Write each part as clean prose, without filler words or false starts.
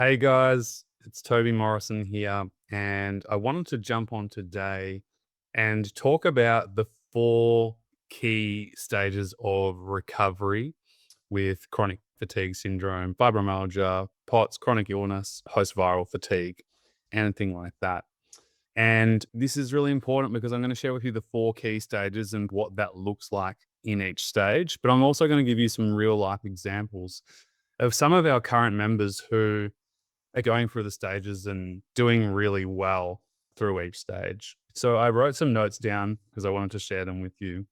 Hey guys, it's Toby Morrison here, and I wanted to jump on today and talk about the four key stages of recovery with chronic fatigue syndrome, fibromyalgia, POTS, chronic illness, post viral fatigue, anything like that. And this is really important because I'm going to share with you the four key stages and what that looks like in each stage. But I'm also going to give you some real life examples of some of our current members who are going through the stages and doing really well through each stage. So I wrote some notes down because I wanted to share them with you.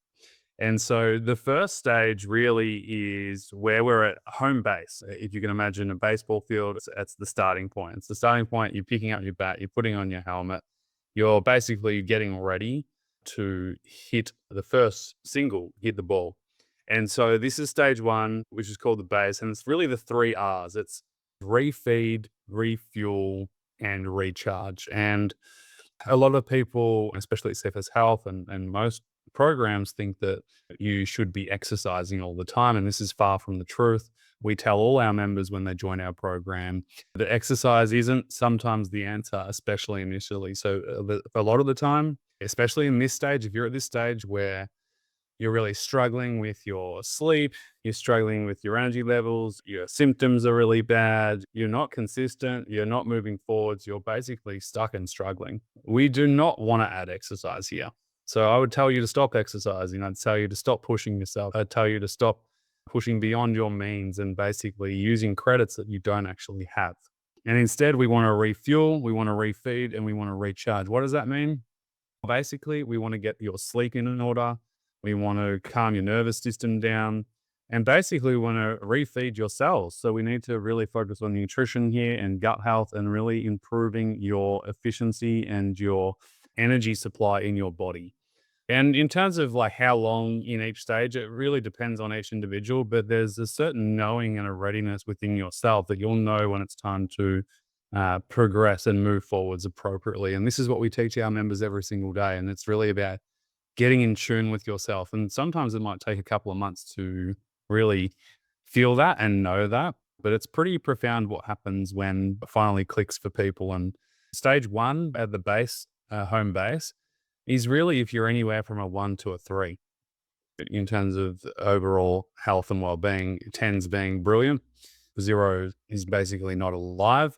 And so the first stage really is where we're at home base. If you can imagine a baseball field, it's the starting point. It's the starting point. You're picking up your bat, you're putting on your helmet, you're basically getting ready to hit the first single, hit the ball. And so this is stage one, which is called the base. And it's really the three R's. It's refeed, refuel, and recharge. And a lot of people, especially at CFS Health and most programs, think that you should be exercising all the time. And this is far from the truth. We tell all our members when they join our program that exercise isn't sometimes the answer, especially initially. So, a lot of the time, especially in this stage, if you're at this stage where you're really struggling with your sleep, you're struggling with your energy levels, your symptoms are really bad, you're not consistent, you're not moving forwards, you're basically stuck and struggling. We do not want to add exercise here. So I would tell you to stop exercising. I'd tell you to stop pushing yourself. I'd tell you to stop pushing beyond your means and basically using credits that you don't actually have. And instead, we want to refuel, we want to refeed, and we want to recharge. What does that mean? Basically, we want to get your sleep in order. We want to calm your nervous system down. And basically, we want to refeed your cells. So, we need to really focus on nutrition here and gut health and really improving your efficiency and your energy supply in your body. And in terms of like how long in each stage, it really depends on each individual, but there's a certain knowing and a readiness within yourself that you'll know when it's time to progress and move forwards appropriately. And this is what we teach our members every single day. And it's really about getting in tune with yourself. And sometimes it might take a couple of months to really feel that and know that. But it's pretty profound what happens when it finally clicks for people. And stage one at the base, home base, is really if you're anywhere from a one to a three in terms of overall health and well-being. Tens being brilliant, zero is basically not alive.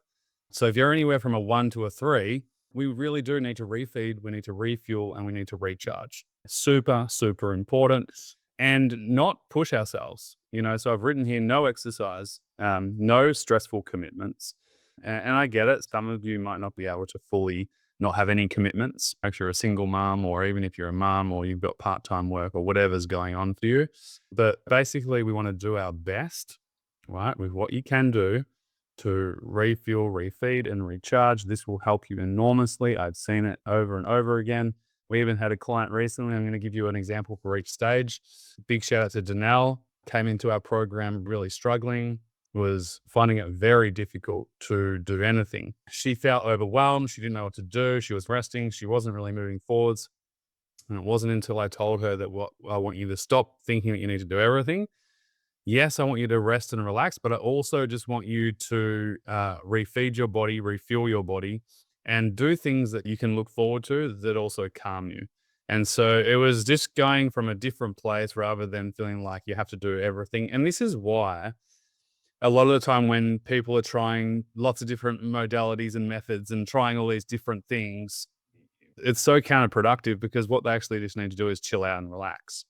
So if you're anywhere from a one to a three, we really do need to refeed, we need to refuel, and we need to recharge. Super, super important and not push ourselves. So I've written here no exercise, no stressful commitments. And I get it. Some of you might not be able to fully not have any commitments. If you're a single mom, or even if you're a mom or you've got part time work or whatever's going on for you. But basically, we want to do our best, right, with what you can do to refuel, refeed, and recharge. This will help you enormously. I've seen it over and over again. We even had a client recently. I'm going to give you an example for each stage. Big shout out to Danelle. Came into our program really struggling, was finding it very difficult to do anything. She felt overwhelmed. She didn't know what to do. She was resting. She wasn't really moving forwards. And it wasn't until I told her that what I want you to stop thinking that you need to do everything. Yes, I want you to rest and relax, but I also just want you to refeed your body, refuel your body, and do things that you can look forward to that also calm you. And so it was just going from a different place rather than feeling like you have to do everything. And this is why a lot of the time when people are trying lots of different modalities and methods and trying all these different things, it's so counterproductive because what they actually just need to do is chill out and relax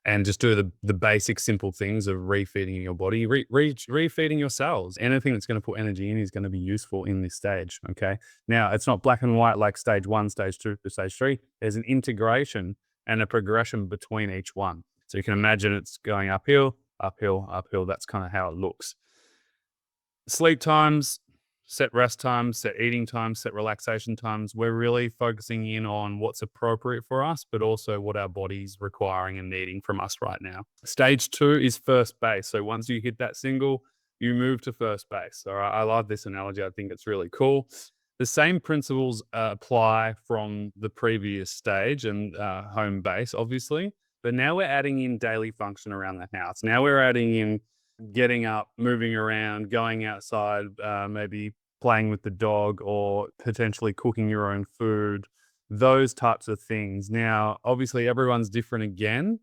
and just do the basic simple things of refeeding your body, refeeding your cells. Anything that's going to put energy in is going to be useful in this stage. Okay. Now it's not black and white like stage one, stage two, to stage three. There's an integration and a progression between each one. So you can imagine it's going uphill, uphill, uphill. That's kind of how it looks. Sleep times, set rest times, set eating times, set relaxation times. We're really focusing in on what's appropriate for us, but also what our body's requiring and needing from us right now. Stage two is first base. So once you hit that single, you move to first base. All right. I love this analogy. I think it's really cool. The same principles apply from the previous stage and home base, obviously. But now we're adding in daily function around the house. Now we're adding in getting up, moving around, going outside, maybe playing with the dog or potentially cooking your own food, those types of things. Now, obviously, everyone's different again,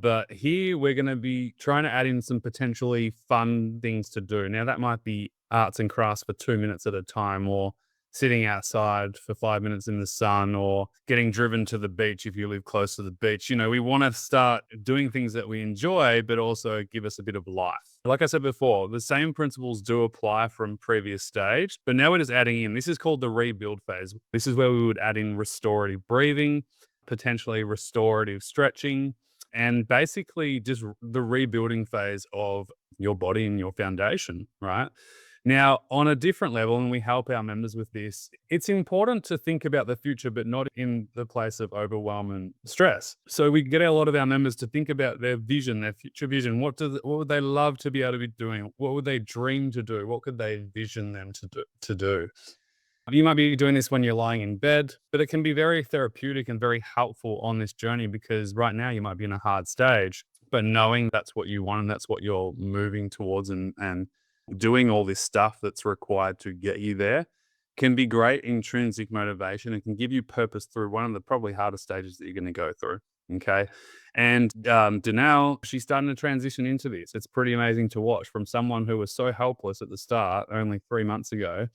but here we're going to be trying to add in some potentially fun things to do. Now, that might be arts and crafts for 2 minutes at a time, or sitting outside for 5 minutes in the sun, or getting driven to the beach if you live close to the beach. We want to start doing things that we enjoy, but also give us a bit of life. Like I said before, the same principles do apply from previous stage, but now we're just adding in, this is called the rebuild phase. This is where we would add in restorative breathing, potentially restorative stretching, and basically just the rebuilding phase of your body and your foundation, right? Now, on a different level, and we help our members with this, it's important to think about the future, but not in the place of overwhelm and stress. So we get a lot of our members to think about their vision, their future vision. What would they love to be able to be doing? What would they dream to do? What could they envision them to do? You might be doing this when you're lying in bed, but it can be very therapeutic and very helpful on this journey, because right now you might be in a hard stage, but knowing that's what you want and that's what you're moving towards, and doing all this stuff that's required to get you there can be great intrinsic motivation and can give you purpose through one of the probably hardest stages that you're going to go through. Okay. And Danelle, she's starting to transition into this. It's pretty amazing to watch, from someone who was so helpless at the start only 3 months ago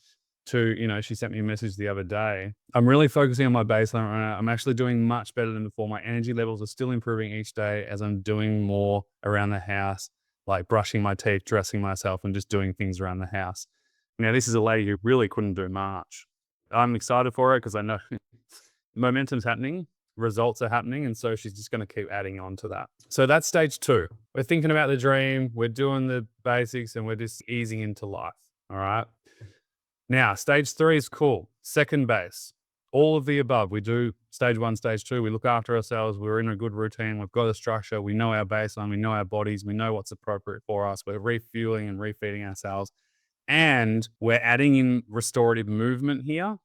to, she sent me a message the other day. I'm really focusing on my baseline right now. I'm actually doing much better than before. My energy levels are still improving each day as I'm doing more around the house, like brushing my teeth, dressing myself, and just doing things around the house. Now, this is a lady who really couldn't do much. I'm excited for her because I know momentum's happening, results are happening, and so she's just going to keep adding on to that. So that's stage 2. We're thinking about the dream, we're doing the basics, and we're just easing into life. All right. Now, stage 3 is cool. Second base, all of the above. We do stage 1, stage 2. We look after ourselves. We're in a good routine. We've got a structure. We know our baseline. We know our bodies. We know what's appropriate for us. We're refueling and refeeding ourselves. And we're adding in restorative movement here,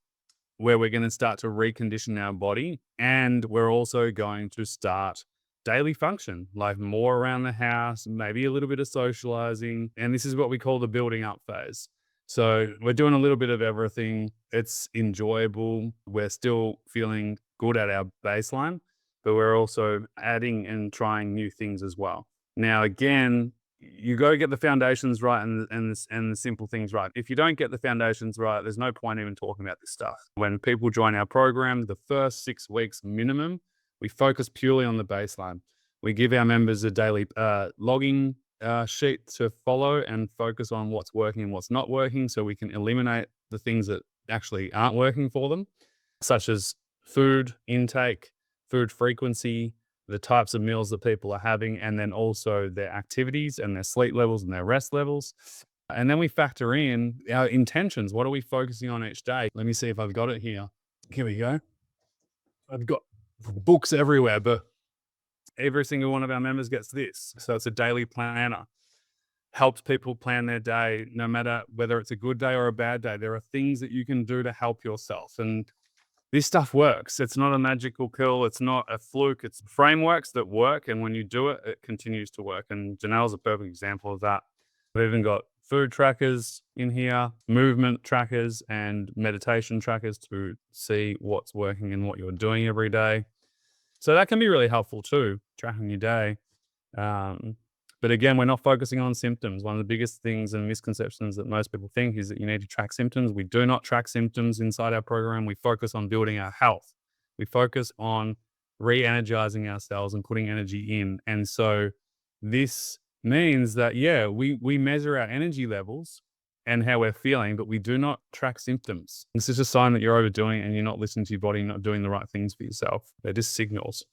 where we're going to start to recondition our body. And we're also going to start daily function, like more around the house, maybe a little bit of socializing. And this is what we call the building up phase. So we're doing a little bit of everything. It's enjoyable. We're still feeling good at our baseline, but we're also adding and trying new things as well. Now, again, you got to get the foundations right and the simple things right. If you don't get the foundations right, there's no point even talking about this stuff. When people join our program, the first 6 weeks minimum, we focus purely on the baseline. We give our members a daily logging sheet to follow and focus on what's working and what's not working, so we can eliminate the things that actually aren't working for them, such as food intake, food frequency, the types of meals that people are having, and then also their activities and their sleep levels and their rest levels. And then we factor in our intentions. What are we focusing on each day? Let me see if I've got it here. Here we go. I've got books everywhere, but every single one of our members gets this. So it's a daily planner. Helps people plan their day, no matter whether it's a good day or a bad day. There are things that you can do to help yourself. And this stuff works. It's not a magical pill. It's not a fluke. It's frameworks that work. And when you do it, it continues to work. And Danelle's a perfect example of that. We've even got food trackers in here, movement trackers, and meditation trackers to see what's working and what you're doing every day. So that can be really helpful too, tracking your day. But again, we're not focusing on symptoms. One of the biggest things and misconceptions that most people think is that you need to track symptoms. We do not track symptoms inside our program. We focus on building our health. We focus on re-energizing ourselves and putting energy in. And so this means that, we measure our energy levels and how we're feeling, but we do not track symptoms. This is a sign that you're overdoing it and you're not listening to your body, not doing the right things for yourself. They're just signals.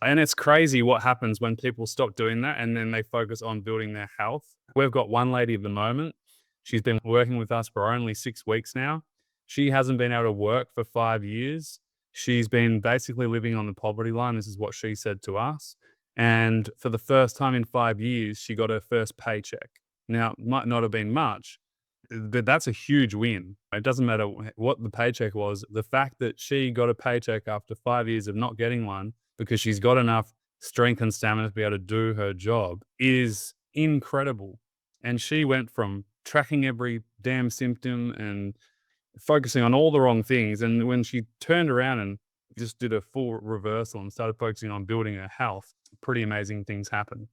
And it's crazy what happens when people stop doing that and then they focus on building their health. We've got one lady at the moment. She's been working with us for only 6 weeks now. She hasn't been able to work for 5 years. She's been basically living on the poverty line. This is what she said to us. And for the first time in 5 years, she got her first paycheck. Now, it might not have been much, but that's a huge win. It doesn't matter what the paycheck was. The fact that she got a paycheck after 5 years of not getting one, because she's got enough strength and stamina to be able to do her job, is incredible. And she went from tracking every damn symptom and focusing on all the wrong things. And when she turned around and just did a full reversal and started focusing on building her health, pretty amazing things happen.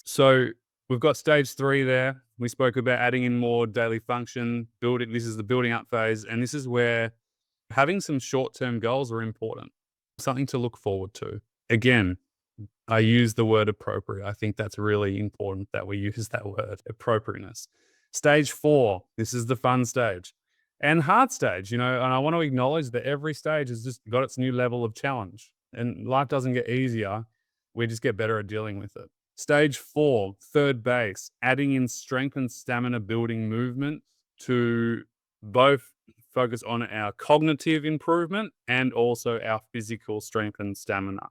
So we've got stage 3 there. We spoke about adding in more daily function, building. This is the building up phase. And this is where having some short-term goals are important, something to look forward to. Again, I use the word appropriate. I think that's really important that we use that word, appropriateness. Stage 4, this is the fun stage and hard stage, and I want to acknowledge that every stage has just got its new level of challenge and life doesn't get easier. We just get better at dealing with it. Stage 4, third base, adding in strength and stamina building movement to both focus on our cognitive improvement and also our physical strength and stamina.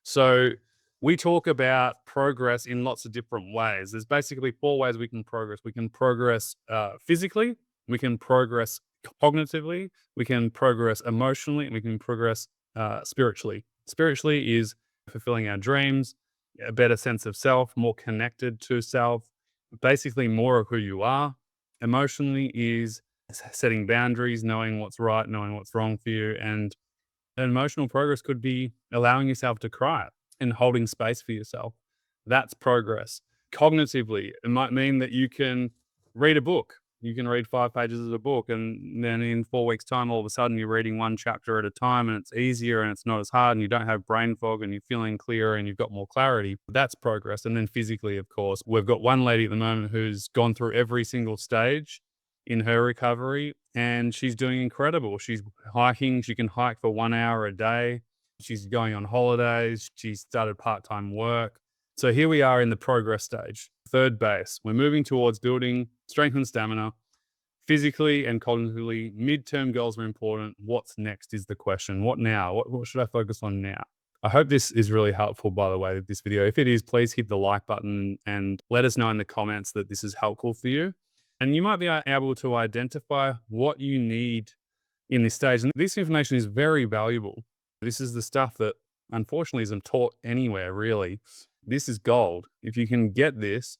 So we talk about progress in lots of different ways. There's basically 4 ways we can progress. We can progress physically, we can progress cognitively, we can progress emotionally, and we can progress spiritually. Spiritually is fulfilling our dreams, a better sense of self, more connected to self, basically more of who you are. Emotionally is setting boundaries, knowing what's right, knowing what's wrong for you. And emotional progress could be allowing yourself to cry and holding space for yourself. That's progress. Cognitively, it might mean that you can read a book. You can read 5 pages of a book, and then in 4 weeks' time, all of a sudden, you're reading one chapter at a time, and it's easier and it's not as hard, and you don't have brain fog, and you're feeling clearer, and you've got more clarity. That's progress. And then physically, of course, we've got one lady at the moment who's gone through every single stage in her recovery, and she's doing incredible. She's hiking. She can hike for 1 hour a day. She's going on holidays. She started part-time work. So here we are in the progress stage, third base. We're moving towards building strength and stamina physically and cognitively. Midterm goals are important. What's next is the question. What now? What should I focus on now? I hope this is really helpful, by the way, this video. If it is, please hit the like button and let us know in the comments that this is helpful for you. And you might be able to identify what you need in this stage. And this information is very valuable. This is the stuff that unfortunately isn't taught anywhere, really. This is gold. If you can get this,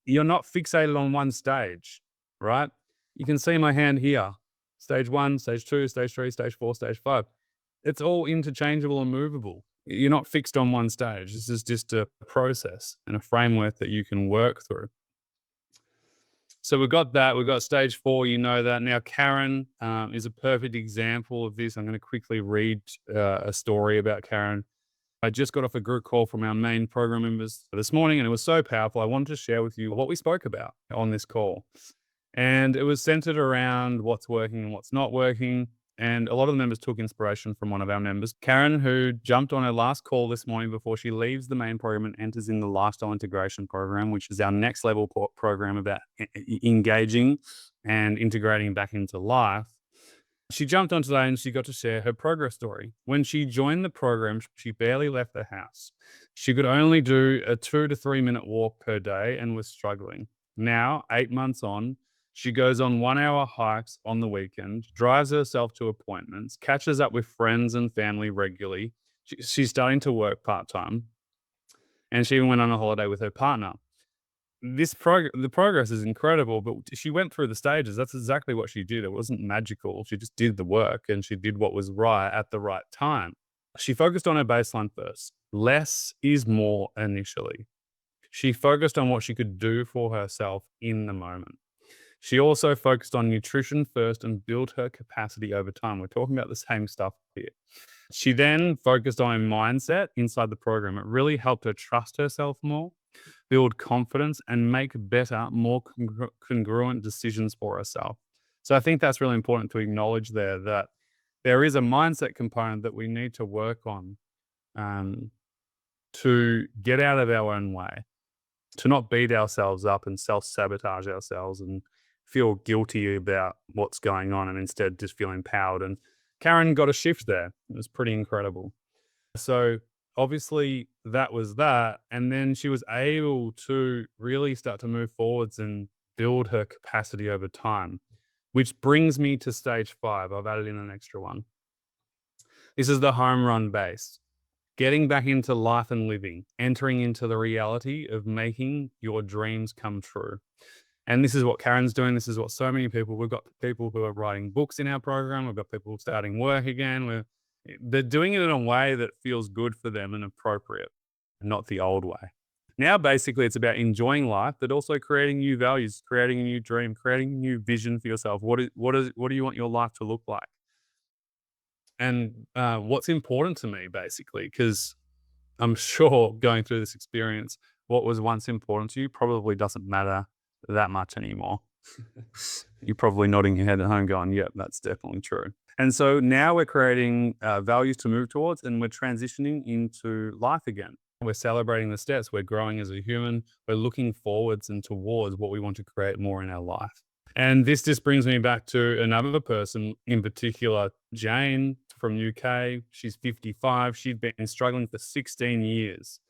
you're not fixated on one stage, right? You can see my hand here. Stage 1, stage 2, stage 3, stage 4, stage 5. It's all interchangeable and movable. You're not fixed on one stage. This is just a process and a framework that you can work through. So we've got that. We've got stage 4. You know that. Now, Karen is a perfect example of this. I'm going to quickly read a story about Karen. I just got off a group call from our main program members this morning, and it was so powerful. I wanted to share with you what we spoke about on this call. And it was centered around what's working and what's not working. And a lot of the members took inspiration from one of our members, Karen, who jumped on her last call this morning before she leaves the main program and enters in the lifestyle integration program, which is our next level program about engaging and integrating back into life. She jumped on today and she got to share her progress story. When she joined the program, she barely left the house. She could only do a 2 to 3 minute walk per day and was struggling. Now, 8 months on, she goes on 1 hour hikes on the weekend, drives herself to appointments, catches up with friends and family regularly. She's starting to work part-time, and she even went on a holiday with her partner. The progress is incredible, but she went through the stages. That's exactly what she did. It wasn't magical. She just did the work and she did what was right at the right time. She focused on her baseline first. Less is more initially. She focused on what she could do for herself in the moment. She also focused on nutrition first and built her capacity over time. We're talking about the same stuff here. She then focused on her mindset inside the program. It really helped her trust herself more, build confidence, and make better, more congruent decisions for herself. So I think that's really important to acknowledge there, that there is a mindset component that we need to work on to get out of our own way, to not beat ourselves up and self-sabotage ourselves and feel guilty about what's going on, and instead just feel empowered. And Karen got a shift there. It was pretty incredible. So obviously that was that. And then she was able to really start to move forwards and build her capacity over time, which brings me to stage 5. I've added in an extra one. This is the home run base. Getting back into life and living, entering into the reality of making your dreams come true. And this is what Karen's doing. This is what so many people, we've got people who are writing books in our program. We've got people starting work again. They're doing it in a way that feels good for them and appropriate, not the old way. Now, basically, it's about enjoying life, but also creating new values, creating a new dream, creating a new vision for yourself. What do you want your life to look like? And what's important to me, basically, because I'm sure going through this experience, what was once important to you probably doesn't matter that much anymore. You're probably nodding your head at home going, yep, that's definitely true. And so now we're creating values to move towards and we're transitioning into life again. We're celebrating the steps. We're growing as a human. We're looking forwards and towards what we want to create more in our life. And this just brings me back to another person in particular, Jane from UK. She's 55. She'd been struggling for 16 years.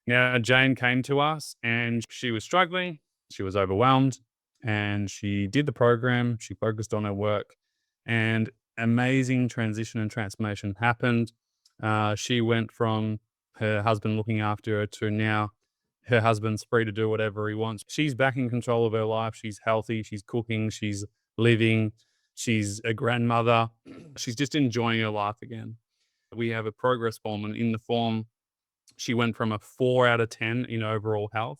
Now, Jane came to us and she was struggling. She was overwhelmed and she did the program. She focused on her work and amazing transition and transformation happened. She went from her husband looking after her to now her husband's free to do whatever he wants. She's back in control of her life. She's healthy. She's cooking. She's living. She's a grandmother. She's just enjoying her life again. We have a progress form, and in the form, she went from a 4 out of 10 in overall health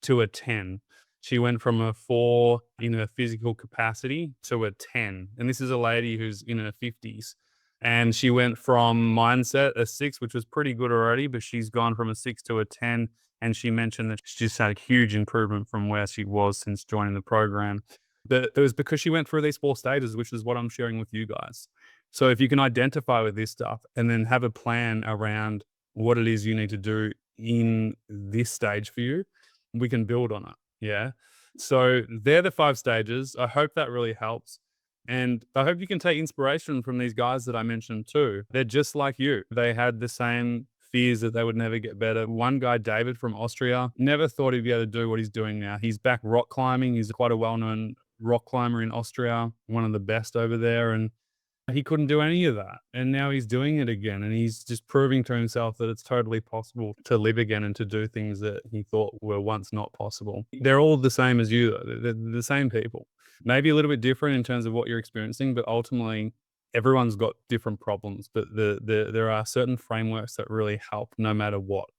to a 10. She went from a 4 in her physical capacity to a 10. And this is a lady who's in her 50s. And she went from mindset, a 6, which was pretty good already, but she's gone from a 6 to a 10. And she mentioned that she's just had a huge improvement from where she was since joining the program. But it was because she went through these 4 stages, which is what I'm sharing with you guys. So if you can identify with this stuff and then have a plan around what it is you need to do in this stage for you, we can build on it. Yeah. So they're the 5 stages. I hope that really helps. And I hope you can take inspiration from these guys that I mentioned too. They're just like you. They had the same fears that they would never get better. One guy, David from Austria, never thought he'd be able to do what he's doing now. He's back rock climbing. He's quite a well known rock climber in Austria, one of the best over there. And he couldn't do any of that. And now he's doing it again. And he's just proving to himself that it's totally possible to live again and to do things that he thought were once not possible. They're all the same as you, though. They're the same people. Maybe a little bit different in terms of what you're experiencing, but ultimately, everyone's got different problems. But there are certain frameworks that really help no matter what.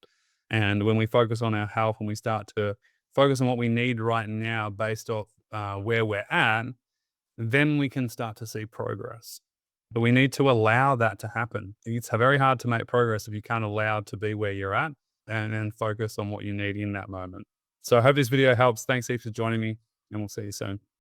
And when we focus on our health and we start to focus on what we need right now based off where we're at, then we can start to see progress. But we need to allow that to happen. It's very hard to make progress if you can't allow to be where you're at and focus on what you need in that moment. So I hope this video helps. Thanks heaps for joining me, and we'll see you soon.